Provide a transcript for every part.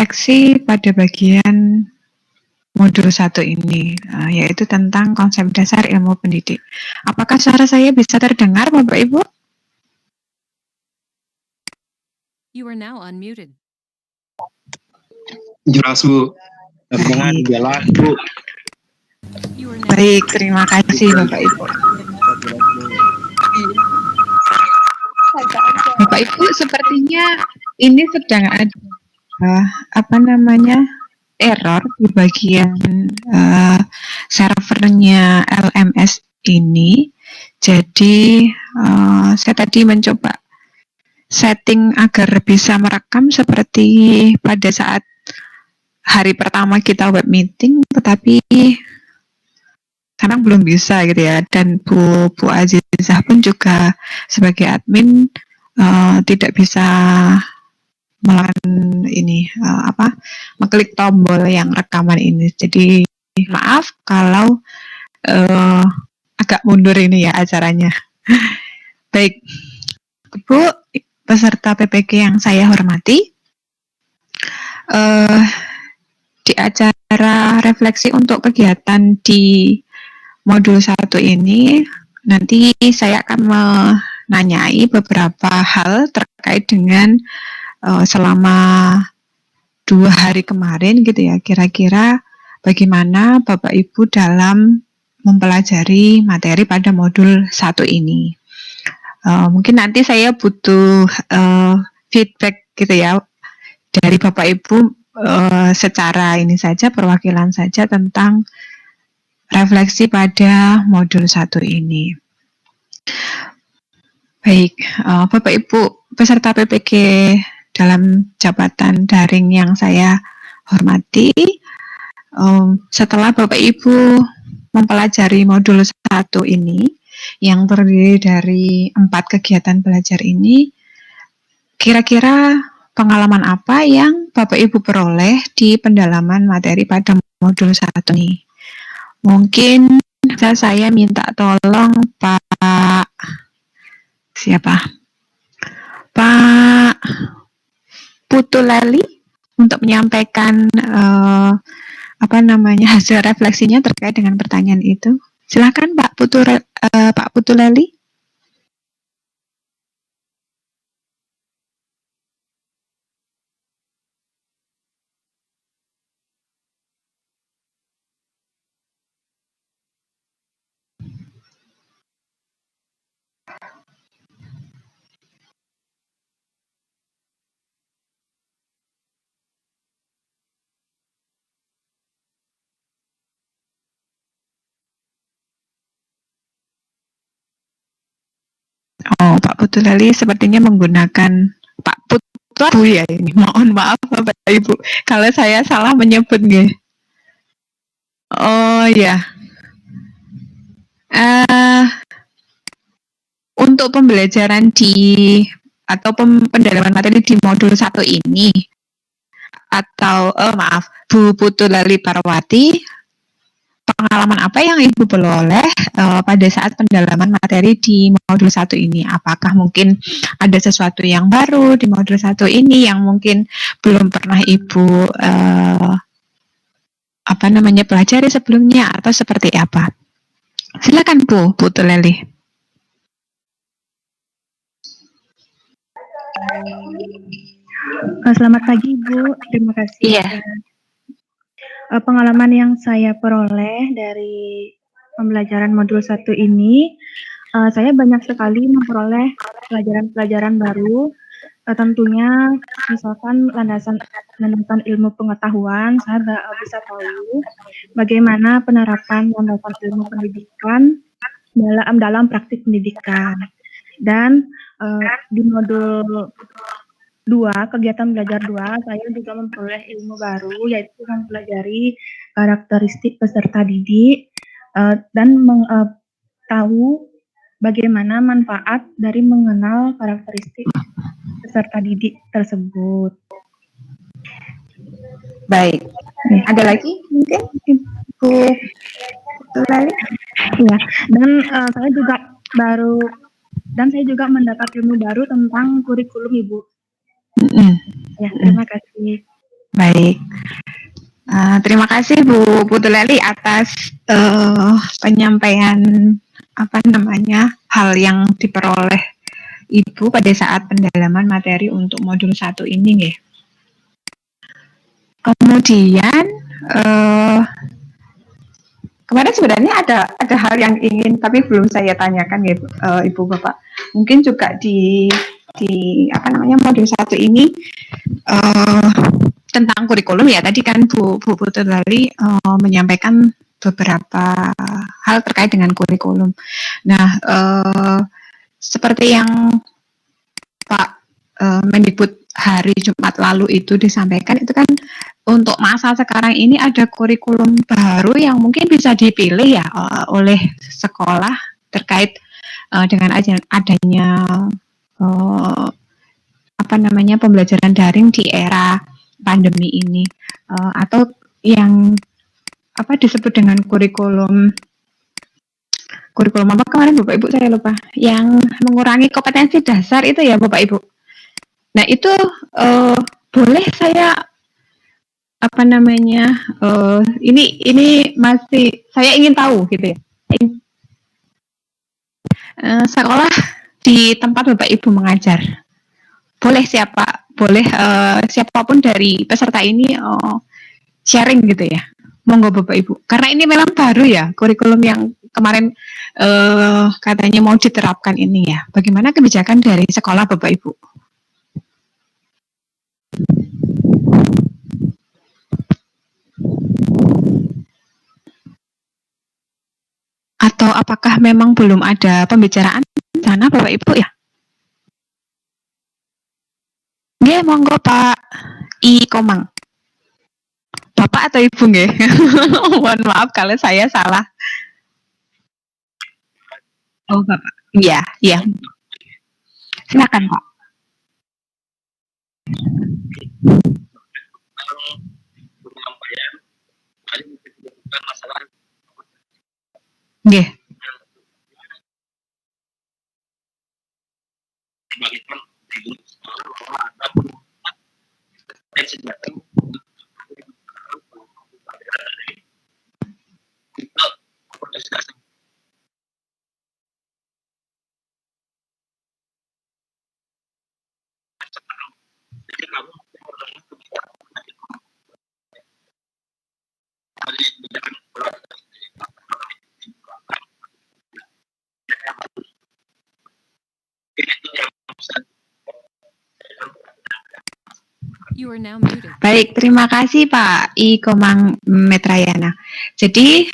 refleksi pada bagian modul 1 ini, yaitu tentang konsep dasar ilmu pendidik. Apakah suara saya bisa terdengar, Bapak Ibu? You are now unmuted. Jelas, Bu. Terdengar jelas, Bu. Baik, terima kasih Bapak Ibu. Bapak Ibu, sepertinya ini sedang ada error di bagian servernya LMS ini. Jadi saya tadi mencoba setting agar bisa merekam seperti pada saat hari pertama kita web meeting, tetapi sekarang belum bisa gitu ya. Dan Bu Azizah pun juga sebagai admin tidak bisa melakukan ini mengklik tombol yang rekaman ini. Jadi maaf kalau agak mundur ini ya acaranya. Baik, Bu peserta PPG yang saya hormati, di acara refleksi untuk kegiatan di modul 1 ini nanti saya akan menanyai beberapa hal terkait dengan selama 2 hari kemarin gitu ya, kira-kira bagaimana Bapak Ibu dalam mempelajari materi pada modul 1 ini. Mungkin nanti saya butuh feedback gitu ya dari Bapak Ibu secara ini saja, perwakilan saja tentang refleksi pada modul 1 ini. Baik, Bapak Ibu peserta PPG dalam jabatan daring yang saya hormati, setelah Bapak Ibu mempelajari modul 1 ini yang terdiri dari 4 kegiatan belajar ini, kira-kira pengalaman apa yang Bapak Ibu peroleh di pendalaman materi pada modul 1 ini? Mungkin saya minta tolong Pak Putuleli untuk menyampaikan hasil refleksinya terkait dengan pertanyaan itu. Silakan Pak Putuleli. Oh, Pak Putuleli sepertinya menggunakan Pak Putu ya ini. Mohon maaf Bapak Ibu kalau saya salah menyebut nggih. Oh ya. Untuk pembelajaran atau pendalaman materi di modul 1 ini atau Bu Putuleli Parwati, pengalaman apa yang Ibu peroleh pada saat pendalaman materi di modul 1 ini? Apakah mungkin ada sesuatu yang baru di modul 1 ini yang mungkin belum pernah Ibu pelajari sebelumnya atau seperti apa? Silakan Bu Putuleli. Selamat pagi Bu, terima kasih. Iya. Pengalaman yang saya peroleh dari pembelajaran modul 1 ini, saya banyak sekali memperoleh pelajaran-pelajaran baru. Tentunya misalkan landasan ilmu pengetahuan, saya bisa tahu bagaimana penerapan landasan ilmu pendidikan dalam praktik pendidikan. Dan di modul 2, kegiatan belajar 2, saya juga memperoleh ilmu baru, yaitu mempelajari karakteristik peserta didik dan tahu bagaimana manfaat dari mengenal karakteristik peserta didik tersebut. Baik. Ada lagi mungkin Ibu Putuleli? Ya, dan saya juga mendapat ilmu baru tentang kurikulum Ibu. Ya, terima kasih. Baik. Terima kasih Bu Putu Leli atas penyampaian hal yang diperoleh Ibu pada saat pendalaman materi untuk modul 1 ini ya. Kemudian kemarin sebenarnya ada hal yang ingin tapi belum saya tanyakan ya Ibu Bapak. Mungkin juga di modul 1 ini tentang kurikulum ya, tadi kan Bu Putu Lali menyampaikan beberapa hal terkait dengan kurikulum. Nah, seperti yang Pak Mendikbud hari Jumat lalu itu disampaikan, itu kan untuk masa sekarang ini ada kurikulum baru yang mungkin bisa dipilih ya oleh sekolah terkait dengan adanya pembelajaran daring di era pandemi ini, atau yang disebut dengan kurikulum apa kemarin Bapak Ibu saya lupa, yang mengurangi kompetensi dasar itu ya Bapak Ibu. Nah itu boleh saya ini masih saya ingin tahu gitu ya, sekolah di tempat Bapak Ibu mengajar, boleh siapapun dari peserta ini sharing gitu ya, monggo Bapak Ibu, karena ini memang baru ya kurikulum yang kemarin katanya mau diterapkan ini ya. Bagaimana kebijakan dari sekolah Bapak Ibu? Atau apakah memang belum ada pembicaraan di sana Bapak Ibu ya? Nggih, monggo Pak I Komang. Bapak atau Ibu nggih? Mohon maaf kalau saya salah. Oh, Bapak. Iya, iya. Silakan, Pak. Nggih. You are now muted. Baik, terima kasih Pak I Komang Metrayana. Jadi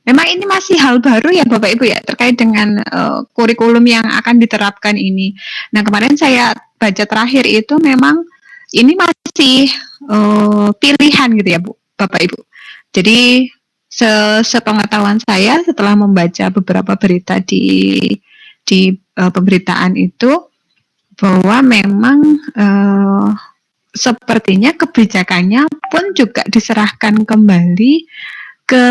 memang ini masih hal baru ya Bapak Ibu ya terkait dengan kurikulum yang akan diterapkan ini. Nah kemarin saya baca terakhir itu memang ini masih pilihan gitu ya Bu, Bapak Ibu. Jadi sepengetahuan saya setelah membaca beberapa berita di pemberitaan itu, bahwa memang sepertinya kebijakannya pun juga diserahkan kembali ke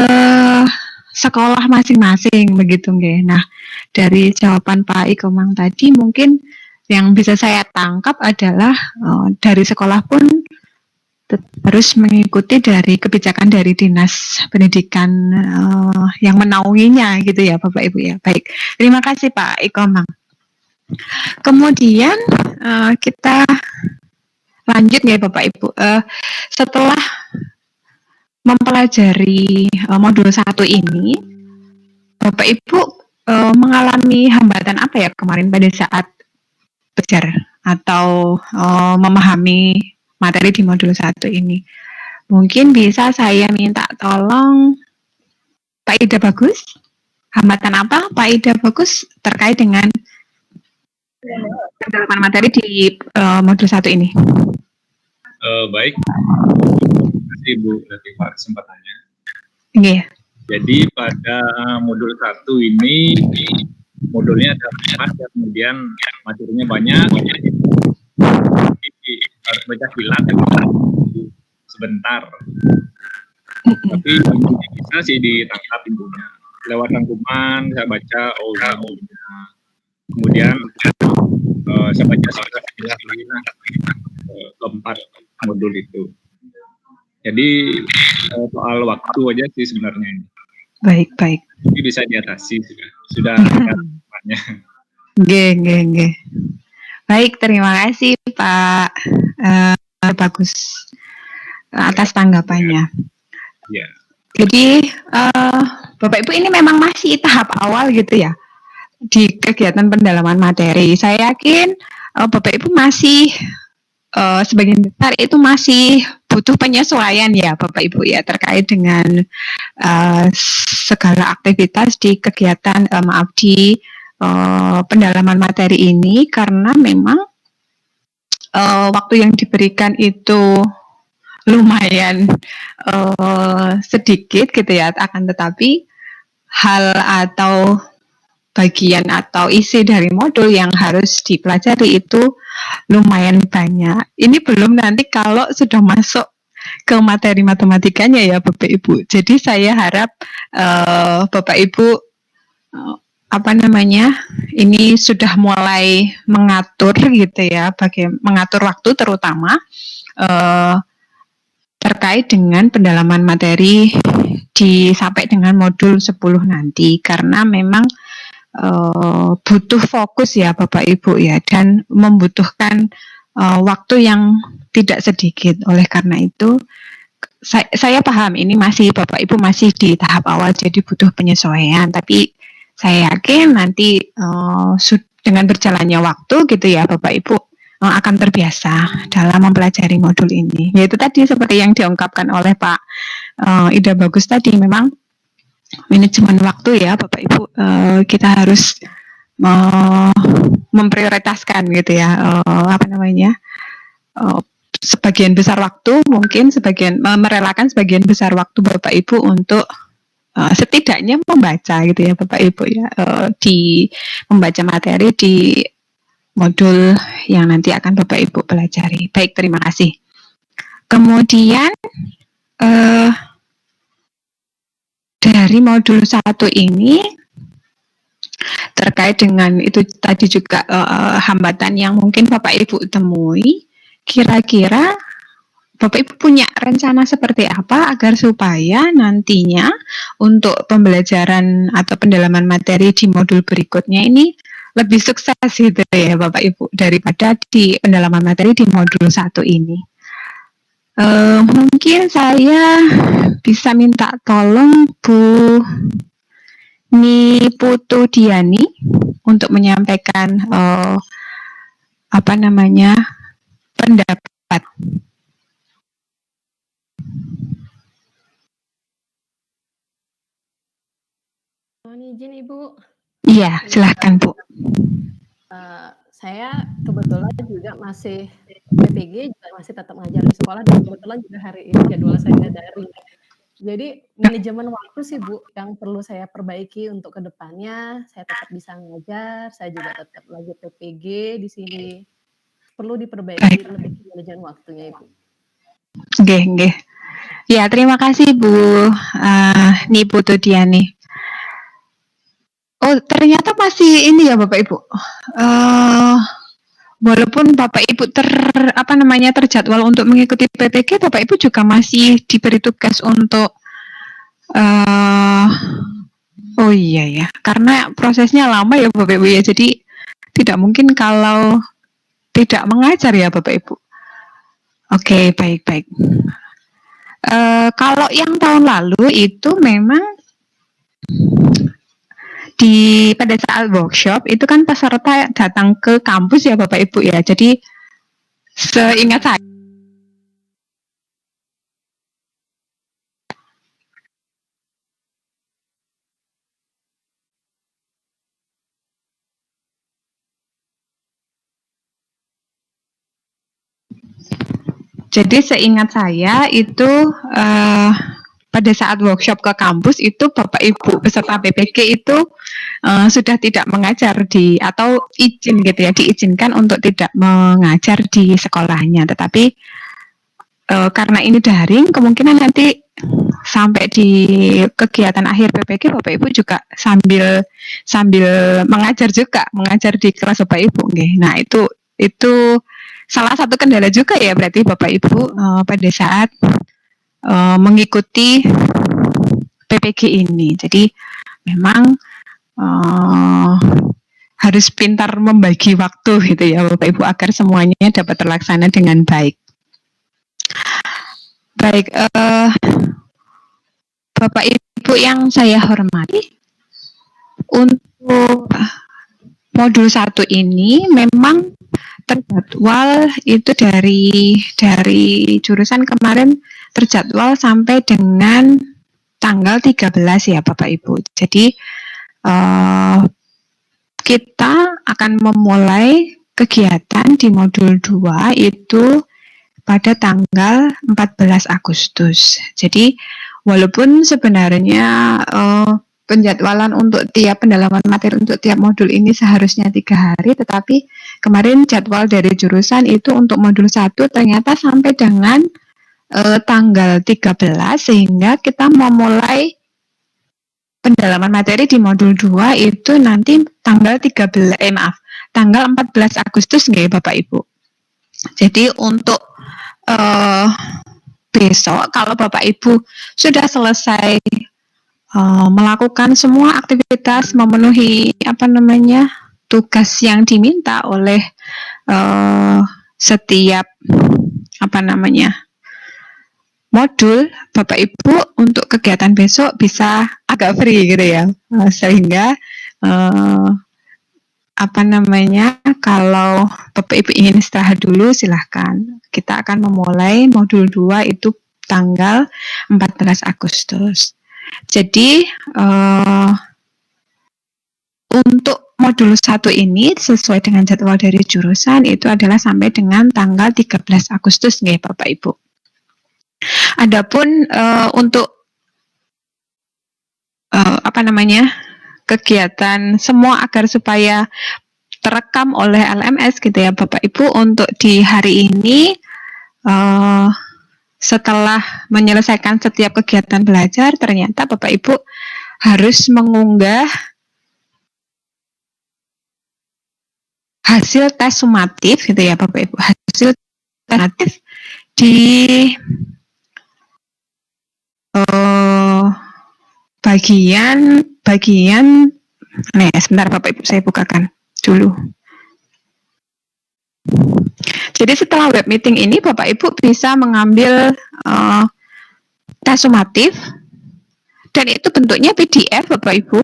sekolah masing-masing begitu nggih. Nah, dari jawaban Pak Ikomang tadi mungkin yang bisa saya tangkap adalah dari sekolah pun harus mengikuti dari kebijakan dari Dinas Pendidikan yang menaunginya gitu ya Bapak Ibu ya. Baik, terima kasih Pak Ikomang. Kemudian kita lanjut ya Bapak Ibu. Setelah mempelajari modul 1 ini, Bapak Ibu mengalami hambatan apa ya kemarin pada saat belajar atau memahami materi di modul 1 ini? Mungkin bisa saya minta tolong Pak Ida Bagus. Hambatan apa Pak Ida Bagus terkait dengan pendalaman materi di modul 1 ini? Baik, terima kasih Bu dari Pak kesempatannya. Yeah. Jadi pada modul 1 ini modulnya ada 4, kemudian materinya banyak. Jadi harus baca silat sebentar. Tapi bisa sih ditangkap intinya. Lewat rangkuman saya baca kemudian saya baca keempat modul itu. Jadi soal waktu aja sih sebenarnya ini. Baik. Ini bisa diatasi sudah ada temannya. Nggih. Baik, terima kasih Pak. Bagus atas tanggapannya. Ya. Jadi Bapak Ibu ini memang masih tahap awal gitu ya di kegiatan pendalaman materi. Saya yakin Bapak Ibu masih sebagian besar itu masih butuh penyesuaian ya Bapak Ibu ya terkait dengan segala aktivitas di kegiatan di pendalaman materi ini, karena memang waktu yang diberikan itu lumayan sedikit gitu ya, akan tetapi hal atau bagian atau isi dari modul yang harus dipelajari itu lumayan banyak. Ini belum nanti kalau sudah masuk ke materi matematikanya ya Bapak Ibu. Jadi saya harap Bapak Ibu ini sudah mulai mengatur gitu ya, mengatur waktu terutama terkait dengan pendalaman materi sampai dengan modul 10 nanti, karena memang butuh fokus ya Bapak Ibu ya, dan membutuhkan waktu yang tidak sedikit. Oleh karena itu saya paham ini masih Bapak Ibu masih di tahap awal, jadi butuh penyesuaian, tapi saya yakin nanti dengan berjalannya waktu gitu ya Bapak Ibu akan terbiasa dalam mempelajari modul ini. Yaitu tadi seperti yang diungkapkan oleh Pak Ida Bagus tadi, memang manajemen waktu ya Bapak Ibu, kita harus memprioritaskan gitu ya, sebagian besar waktu, mungkin merelakan sebagian besar waktu Bapak Ibu untuk setidaknya membaca gitu ya Bapak Ibu ya, di membaca materi di modul yang nanti akan Bapak Ibu pelajari. Baik, terima kasih. Kemudian dari modul 1 ini terkait dengan itu tadi juga hambatan yang mungkin Bapak Ibu temui, kira-kira Bapak Ibu punya rencana seperti apa agar supaya nantinya untuk pembelajaran atau pendalaman materi di modul berikutnya ini lebih sukses gitu ya Bapak Ibu daripada di pendalaman materi di modul 1 ini. Mungkin saya bisa minta tolong Bu Niputu Diani untuk menyampaikan pendapat. Mohon izin Ibu. Iya, silahkan Bu. Saya kebetulan juga masih PPG, juga masih tetap ngajar di sekolah, dan kebetulan juga hari ini jadwal saya daring. Jadi manajemen waktu sih Bu yang perlu saya perbaiki untuk kedepannya. Saya tetap bisa ngajar, saya juga tetap lanjut PPG di sini. Perlu diperbaiki lebih manajemen waktunya Ibu. Nggih. Ya, terima kasih Bu Niputu Diani. Oh, ternyata masih ini ya Bapak Ibu. Walaupun Bapak Ibu terjadwal untuk mengikuti PPG, Bapak Ibu juga masih diberi tugas untuk oh iya ya, karena prosesnya lama ya Bapak Ibu ya. Jadi tidak mungkin kalau tidak mengajar ya Bapak Ibu. Oke, baik. Kalau yang tahun lalu itu memang pada saat workshop itu kan peserta datang ke kampus ya Bapak Ibu ya. Jadi seingat saya itu pada saat workshop ke kampus itu Bapak Ibu peserta PPG itu sudah tidak mengajar atau izin gitu ya, diizinkan untuk tidak mengajar di sekolahnya, tetapi karena ini daring, kemungkinan nanti sampai di kegiatan akhir PPG Bapak Ibu juga sambil mengajar di kelas Bapak Ibu. Nah itu salah satu kendala juga ya berarti Bapak Ibu pada saat mengikuti PPG ini. Jadi memang harus pintar membagi waktu gitu ya Bapak Ibu agar semuanya dapat terlaksana dengan baik. Baik, Bapak Ibu yang saya hormati, untuk modul 1 ini memang terjadwal itu dari jurusan kemarin terjadwal sampai dengan tanggal 13 ya Bapak Ibu. Jadi kita akan memulai kegiatan di modul 2 itu pada tanggal 14 Agustus. Jadi walaupun sebenarnya penjadwalan untuk tiap pendalaman materi untuk tiap modul ini seharusnya 3 hari, tetapi kemarin jadwal dari jurusan itu untuk modul 1 ternyata sampai dengan tanggal 13, sehingga kita memulai pendalaman materi di modul 2 itu nanti tanggal 14 Agustus nggih Bapak Ibu. Jadi untuk besok kalau Bapak Ibu sudah selesai melakukan semua aktivitas, memenuhi tugas yang diminta oleh setiap modul, Bapak Ibu untuk kegiatan besok bisa agak free gitu ya, sehingga kalau Bapak Ibu ingin istirahat dulu silahkan. Kita akan memulai modul 2 itu tanggal 14 Agustus. Jadi untuk modul 1 ini sesuai dengan jadwal dari jurusan itu adalah sampai dengan tanggal 13 Agustus nih Bapak Ibu. Adapun untuk kegiatan semua agar supaya terekam oleh LMS gitu ya Bapak Ibu, untuk di hari ini setelah menyelesaikan setiap kegiatan belajar ternyata Bapak Ibu harus mengunggah hasil tes sumatif gitu ya Bapak Ibu, hasil tes sumatif di bagian sebentar Bapak Ibu saya bukakan dulu. Jadi setelah web meeting ini Bapak Ibu bisa mengambil tes sumatif dan itu bentuknya PDF Bapak Ibu.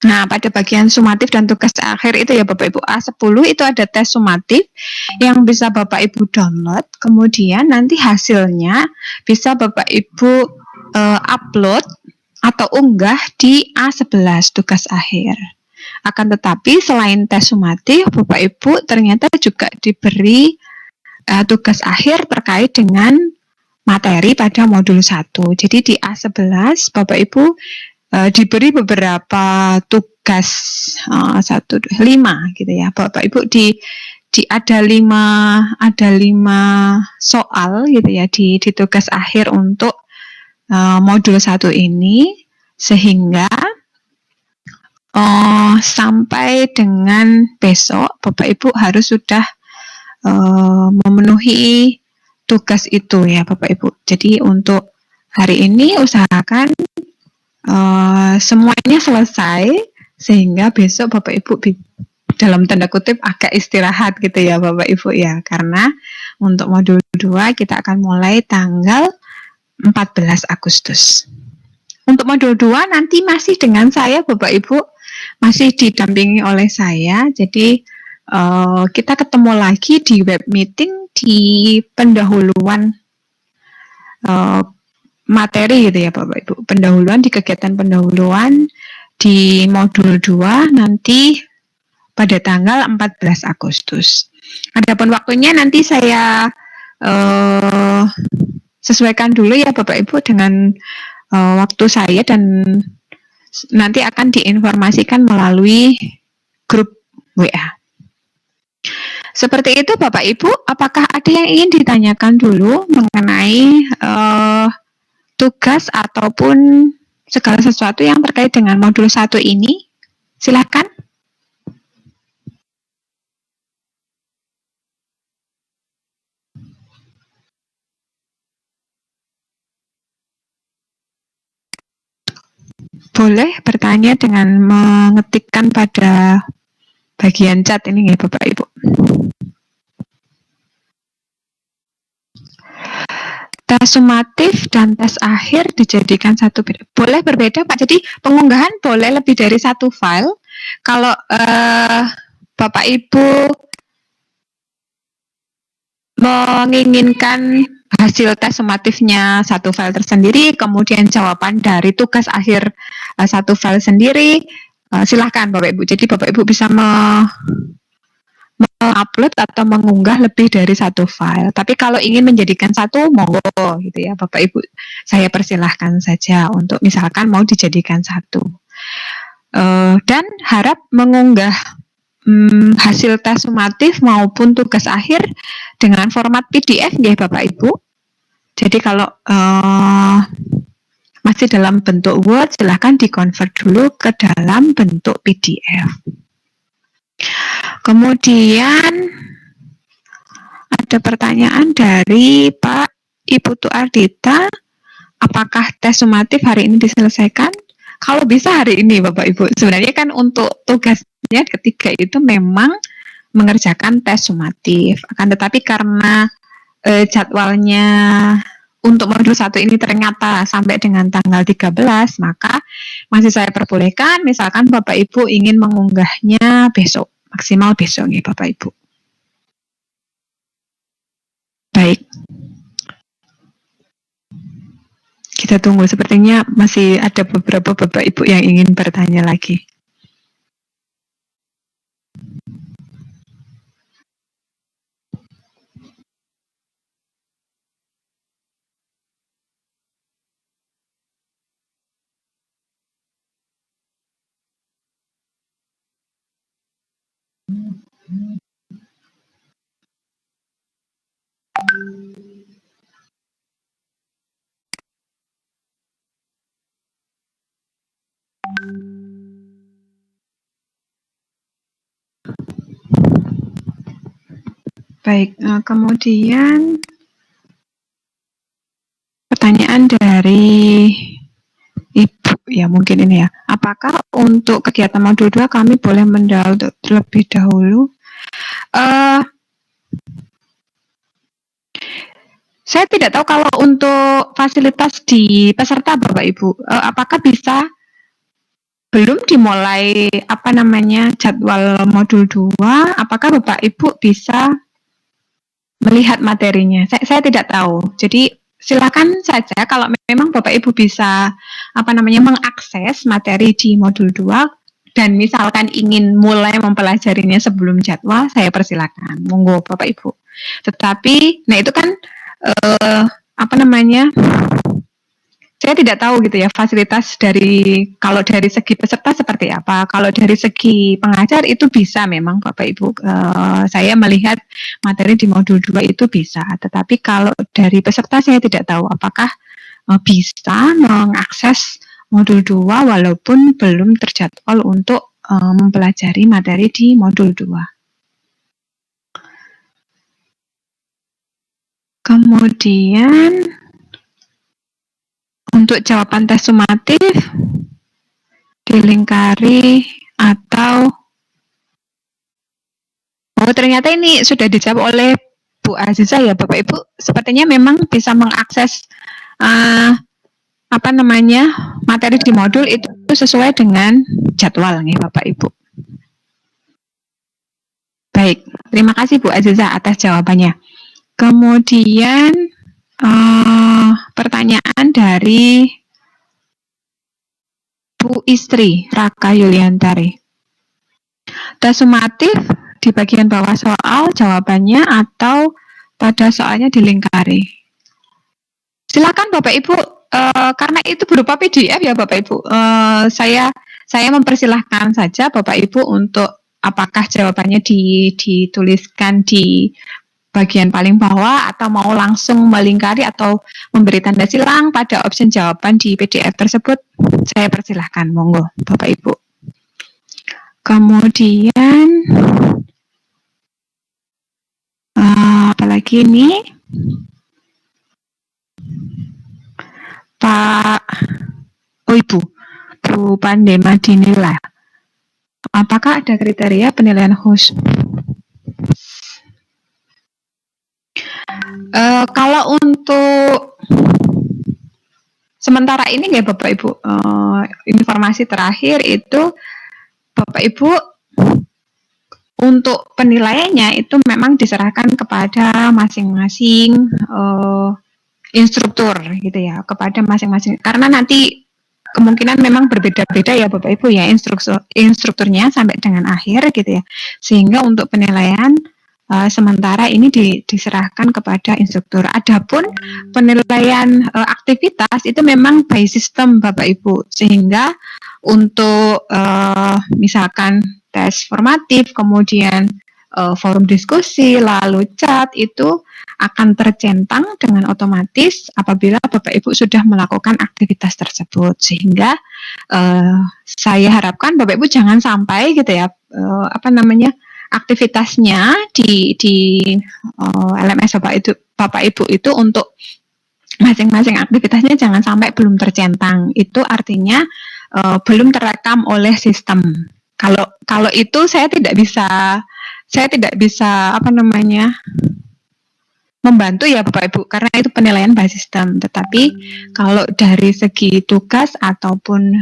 Nah, pada bagian sumatif dan tugas akhir itu ya Bapak Ibu, A10 itu ada tes sumatif yang bisa Bapak Ibu download, kemudian nanti hasilnya bisa Bapak Ibu upload atau unggah di A11 tugas akhir. Akan tetapi selain tes sumatif, Bapak Ibu ternyata juga diberi tugas akhir terkait dengan materi pada modul 1. Jadi di A11 Bapak Ibu diberi beberapa tugas 5 gitu ya Bapak Ibu, ada 5 soal gitu ya di tugas akhir untuk modul 1 ini, sehingga sampai dengan besok Bapak Ibu harus sudah memenuhi tugas itu ya Bapak Ibu. Jadi untuk hari ini usahakan semuanya selesai sehingga besok Bapak Ibu dalam tanda kutip agak istirahat gitu ya Bapak Ibu ya, karena untuk modul 2 kita akan mulai tanggal 14 Agustus. Untuk modul 2 nanti masih dengan saya Bapak Ibu, masih didampingi oleh saya. Jadi kita ketemu lagi di web meeting di pendahuluan materi gitu ya Bapak Ibu. Pendahuluan di kegiatan pendahuluan di modul 2 nanti pada tanggal 14 Agustus. Adapun waktunya nanti saya sesuaikan dulu ya Bapak Ibu dengan waktu saya, dan nanti akan diinformasikan melalui grup WA. Seperti itu Bapak Ibu, apakah ada yang ingin ditanyakan dulu mengenai tugas ataupun segala sesuatu yang terkait dengan modul 1 ini? Silakan. boleh bertanya dengan mengetikkan pada bagian chat ini ya Bapak Ibu. Tes sumatif dan tes akhir dijadikan satu, boleh berbeda Pak. Jadi pengunggahan boleh lebih dari satu file. Kalau Bapak Ibu menginginkan hasil tes sumatifnya satu file tersendiri, kemudian jawaban dari tugas akhir satu file sendiri, silahkan Bapak Ibu. Jadi Bapak Ibu bisa upload atau mengunggah lebih dari satu file. Tapi kalau ingin menjadikan satu, monggo gitu ya Bapak Ibu. Saya persilahkan saja untuk misalkan mau dijadikan satu. Dan harap mengunggah hasil tes sumatif maupun tugas akhir dengan format PDF ya Bapak Ibu. Jadi kalau masih dalam bentuk Word, silahkan di-convert dulu ke dalam bentuk PDF. Kemudian ada pertanyaan dari Pak Ibu Tuardita, apakah tes sumatif hari ini diselesaikan? Kalau bisa hari ini Bapak Ibu. Sebenarnya kan untuk tugasnya ketiga itu memang mengerjakan tes sumatif. Akan tetapi karena jadwalnya untuk modul 1 ini ternyata sampai dengan tanggal 13, maka masih saya perbolehkan misalkan Bapak Ibu ingin mengunggahnya besok, maksimal besok nih Bapak Ibu. Baik. Kita tunggu, sepertinya masih ada beberapa Bapak Ibu yang ingin bertanya lagi. Baik, kemudian pertanyaan dari Ibu, ya mungkin ini ya. Apakah untuk kegiatan modul 2 kami boleh mendownload terlebih dahulu? Saya tidak tahu kalau untuk fasilitas di peserta Bapak Ibu, apakah bisa belum dimulai jadwal modul 2, apakah Bapak Ibu bisa melihat materinya? Saya tidak tahu. Jadi silakan saja kalau memang Bapak Ibu bisa mengakses materi di modul 2 dan misalkan ingin mulai mempelajarinya sebelum jadwal, saya persilakan. Monggo Bapak Ibu. Tetapi itu kan saya tidak tahu gitu ya fasilitas kalau dari segi peserta seperti apa. Kalau dari segi pengajar itu bisa memang Bapak Ibu, saya melihat materi di modul 2 itu bisa. Tetapi kalau dari peserta saya tidak tahu apakah bisa mengakses modul 2 walaupun belum terjadwal untuk mempelajari materi di modul 2. Kemudian untuk jawaban tes sumatif dilingkari atau ternyata ini sudah dijawab oleh Bu Aziza ya Bapak Ibu, sepertinya memang bisa mengakses materi di modul itu sesuai dengan jadwal nih Bapak Ibu. Baik, terima kasih Bu Aziza atas jawabannya. Kemudian pertanyaan dari Bu Istri Raka Yuliantari. Tes sumatif di bagian bawah soal jawabannya atau pada soalnya dilingkari? Silakan Bapak Ibu, karena itu berupa PDF ya Bapak Ibu. Saya mempersilahkan saja Bapak Ibu untuk apakah jawabannya dituliskan di bagian paling bawah atau mau langsung melingkari atau memberi tanda silang pada option jawaban di PDF tersebut. Saya persilahkan, monggo Bapak Ibu. Kemudian apalagi ini Pak Ibu Bu Pandema dinilai. Apakah ada kriteria penilaian khusus? Kalau untuk sementara ini ya Bapak Ibu, informasi terakhir itu Bapak Ibu untuk penilaiannya itu memang diserahkan kepada masing-masing instruktur gitu ya, kepada masing-masing, karena nanti kemungkinan memang berbeda-beda ya Bapak Ibu ya instrukturnya sampai dengan akhir gitu ya, sehingga untuk penilaian sementara ini diserahkan kepada instruktur. Adapun penilaian aktivitas itu memang by system Bapak Ibu, sehingga untuk misalkan tes formatif, kemudian forum diskusi, lalu chat itu akan tercentang dengan otomatis apabila Bapak Ibu sudah melakukan aktivitas tersebut, sehingga saya harapkan Bapak Ibu jangan sampai gitu ya aktivitasnya di LMS Bapak Ibu itu untuk masing-masing aktivitasnya jangan sampai belum tercentang. Itu artinya belum terekam oleh sistem. Kalau itu saya tidak bisa membantu ya Bapak Ibu, karena itu penilaian by system. Tetapi kalau dari segi tugas ataupun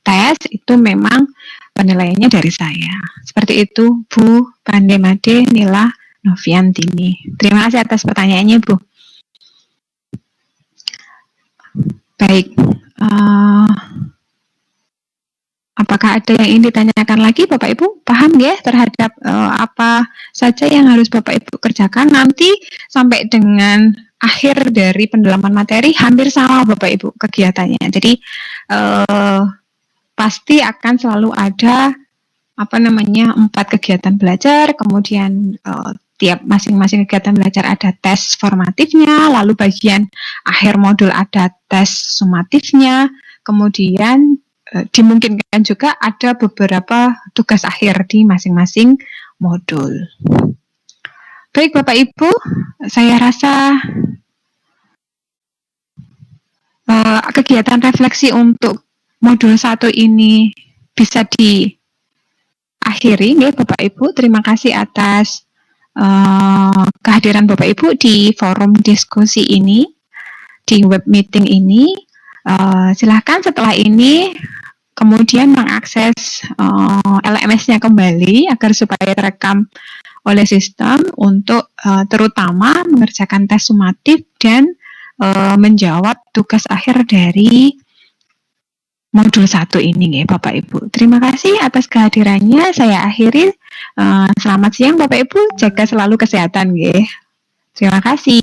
tes itu memang penilaiannya dari saya. Seperti itu Bu Pandemade Nila Noviantini. Terima kasih atas pertanyaannya Bu. Baik. Apakah ada yang ingin ditanyakan lagi Bapak Ibu? Paham ya terhadap apa saja yang harus Bapak Ibu kerjakan nanti sampai dengan akhir dari pendalaman materi hampir sama Bapak Ibu kegiatannya. Jadi pasti akan selalu ada 4 kegiatan belajar, kemudian tiap masing-masing kegiatan belajar ada tes formatifnya, lalu bagian akhir modul ada tes sumatifnya, kemudian dimungkinkan juga ada beberapa tugas akhir di masing-masing modul. Baik Bapak Ibu, saya rasa kegiatan refleksi untuk modul 1 ini bisa diakhiri ya Bapak Ibu. Terima kasih atas kehadiran Bapak Ibu di forum diskusi ini, di web meeting ini. Silahkan setelah ini kemudian mengakses LMS-nya kembali agar supaya terekam oleh sistem untuk terutama mengerjakan tes sumatif dan menjawab tugas akhir dari modul 1 ini ya Bapak Ibu. Terima kasih atas kehadirannya. Saya akhiri. Selamat siang Bapak Ibu, jaga selalu kesehatan ya. Terima kasih.